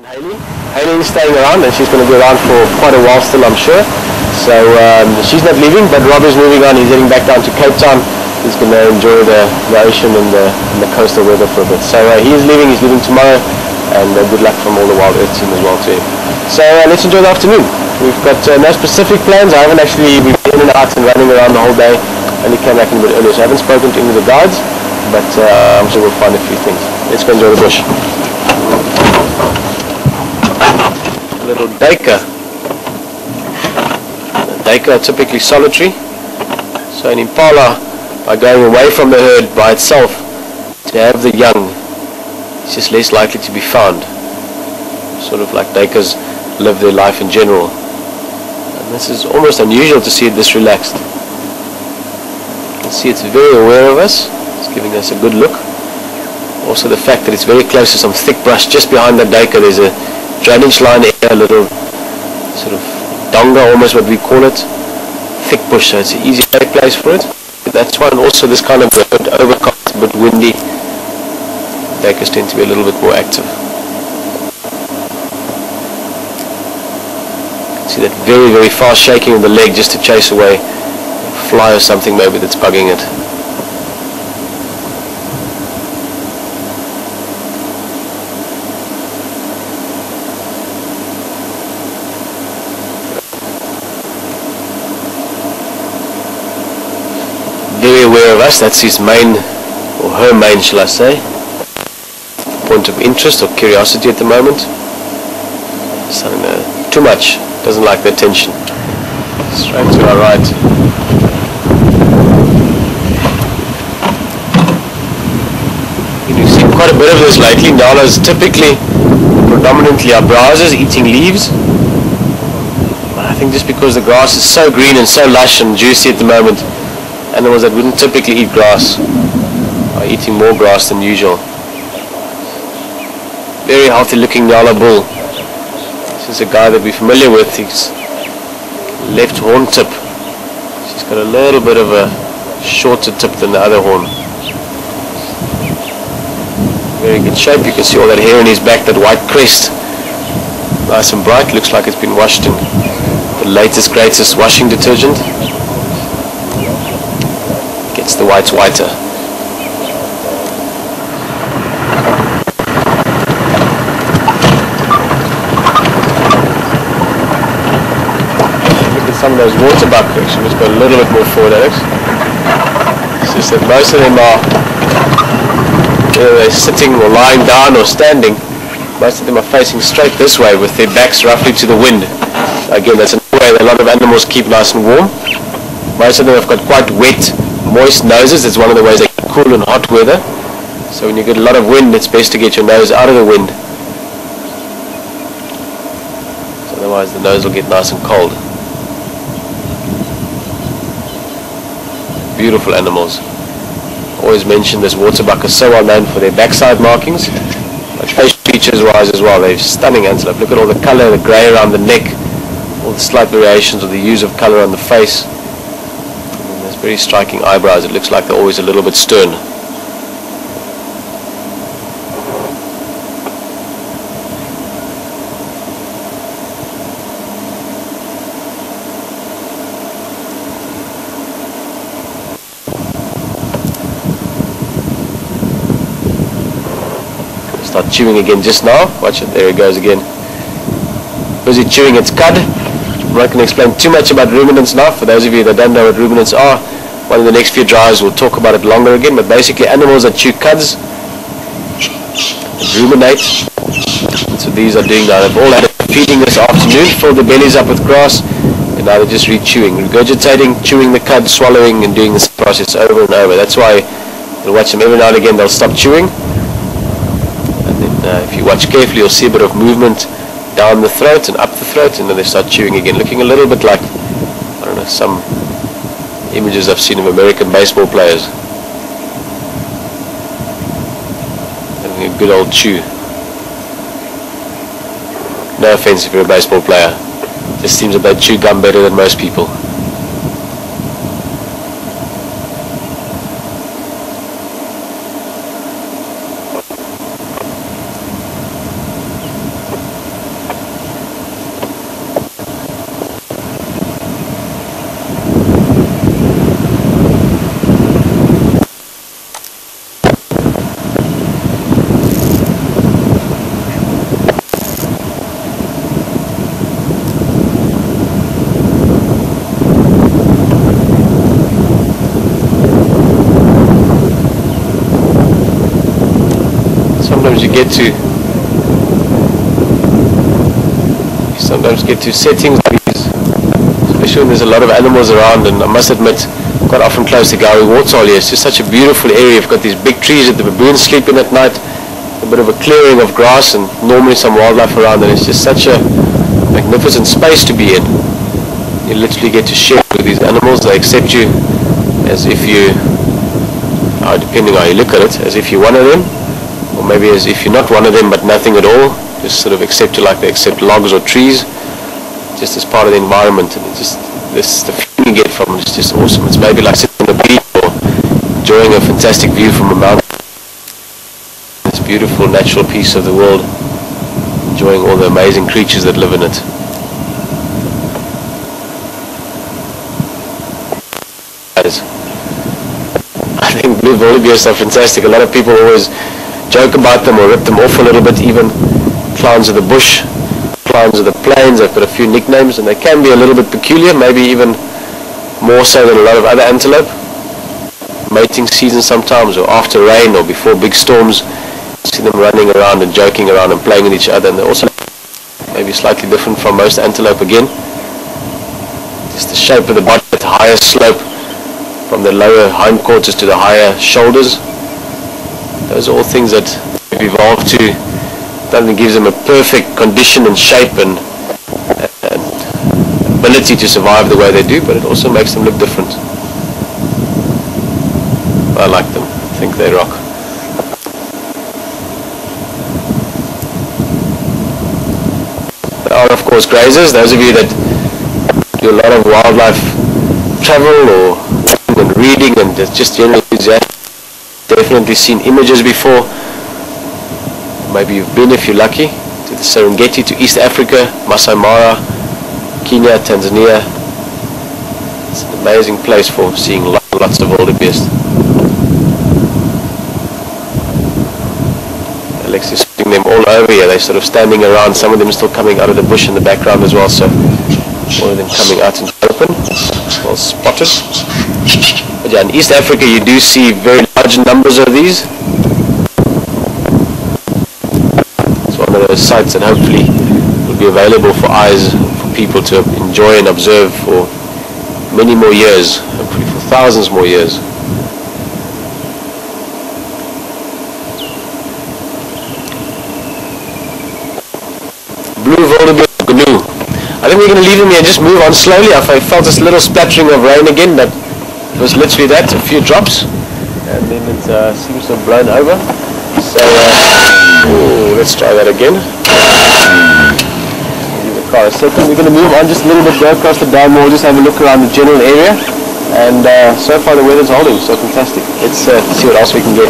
Hayley is staying around and she's going to be around for quite a while still, I'm sure. So she's not leaving, but Rob is moving on. He's heading back down to Cape Town. He's going to enjoy the ocean and the coastal weather for a bit. So he is leaving. He's leaving tomorrow, and good luck from all the Wild Earth team as well to him. So let's enjoy the afternoon. We've got no specific plans. I haven't actually been in and out and running around the whole day. Only came back in a bit earlier, so I haven't spoken to any of the guides, but I'm sure we'll find a few things. Let's go enjoy the bush. A little duiker. Duiker are typically solitary, so an impala, by going away from the herd by itself to have the young, it's just less likely to be found. Sort of like duikers live their life in general, and this is almost unusual to see it this relaxed. You can see it's very aware of us. It's giving us a good look. Also the fact that it's very close to some thick brush just behind the duiker. There's a drainage line here, a little sort of donga, almost what we call it, thick bush, so it's an easy place for it. But that's why, and also this kind of bird, overcast, a bit windy, duikers tend to be a little bit more active. You can see that very, very fast shaking of the leg just to chase away a fly or something maybe that's bugging it. Very aware of us. That's his main, or her main, shall I say, point of interest or curiosity at the moment. So too much, doesn't like the attention. Straight to our right. We've seen quite a bit of this lately. Nyalas typically, predominantly are browsers eating leaves. I think just because the grass is so green and so lush and juicy at the moment, animals that wouldn't typically eat grass are eating more grass than usual. Very healthy looking Nyala bull. This is a guy that we're familiar with. His left horn tip, she's got a little bit of a shorter tip than the other horn. Very good shape. You can see all that hair in his back, that white crest. Nice and bright. Looks like it's been washed in the latest, greatest washing detergent. Gets the whites whiter. Look at some of those water buck. Actually, just go a little bit more forward, Alex. It's just that most of them are, whether they're sitting or lying down or standing, most of them are facing straight this way with their backs roughly to the wind. Again, that's another way that a lot of animals keep nice and warm. Most of them have got quite wet, moist noses. It's one of the ways they get cool in hot weather. So when you get a lot of wind, it's best to get your nose out of the wind. So otherwise the nose will get nice and cold. Beautiful animals. Always mention this waterbuck is so well known for their backside markings, but face features wise as well. They're stunning antelope. Look at all the color, the grey around the neck, all the slight variations of the hues of color on the face. Very striking eyebrows. It looks like they're always a little bit stern. Start chewing again just now. Watch it. There it goes again. Busy chewing its cud. I'm not going to explain too much about ruminants now. For those of you that don't know what ruminants are, one of the next few drives we'll talk about it longer again, but basically animals that chew cuds and ruminate. That's what these are doing now. They've all had a feeding this afternoon, filled their bellies up with grass, and now they're just re-chewing, regurgitating, chewing the cud, swallowing, and doing this process over and over. That's why you'll watch them every now and again, they'll stop chewing, and then if you watch carefully, you'll see a bit of movement down the throat and up the throat, and then they start chewing again, looking a little bit like, I don't know, some images I've seen of American baseball players having a good old chew. No offense if you're a baseball player, it just seems that they chew gum better than most people. sometimes you sometimes get to settings like these, especially when there's a lot of animals around. And I must admit, quite often close to Gawi Waterhole here, it's just such a beautiful area. You've got these big trees that the baboons sleep in at night, a bit of a clearing of grass, and normally some wildlife around, and it's just such a magnificent space to be in. You literally get to share with these animals. They accept you as if you, depending on how you look at it, as if you're one of them, or maybe as if you're not one of them but nothing at all. Just sort of accept you like they accept logs or trees, just as part of the environment. And it's just the feeling you get from it is just awesome. It's maybe like sitting on the beach or enjoying a fantastic view from a mountain. This beautiful natural piece of the world, enjoying all the amazing creatures that live in it. I think blue wildebeests are fantastic. A lot of people always joke about them or rip them off a little bit. Even clowns of the bush, clowns of the plains, they've got a few nicknames, and they can be a little bit peculiar, maybe even more so than a lot of other antelope. Mating season sometimes, or after rain or before big storms, you see them running around and joking around and playing with each other. And they're also maybe slightly different from most antelope again. Just the shape of the body at the higher slope, from the lower hindquarters to the higher shoulders. Those are all things that we've evolved to. That gives them a perfect condition and shape and ability to survive the way they do, but it also makes them look different. I like them. I think they rock. There are, of course, grazers. Those of you that do a lot of wildlife travel or and reading and just generally definitely seen images before. Maybe you've been, if you're lucky, to the Serengeti, to East Africa, Masai Mara, Kenya, Tanzania. It's an amazing place for seeing lots of wildebeest. Alex is seeing them all over here. They're sort of standing around. Some of them still coming out of the bush in the background as well. So all of them coming out into the open, well spotted. But yeah, in East Africa you do see very large numbers of these. It's one of those sites that hopefully will be available for eyes, for people to enjoy and observe for many more years, hopefully for thousands more years. Blue wildebeest canoe. I think we're going to leave him here and just move on slowly. I felt this little splattering of rain again, but it was literally that, a few drops, and then it seems to have blown over. So let's try that again. Give the car a second. We're going to move on just a little bit there across the dam. We'll just have a look around the general area, and so far the weather's holding, so fantastic. Let's see what else we can get.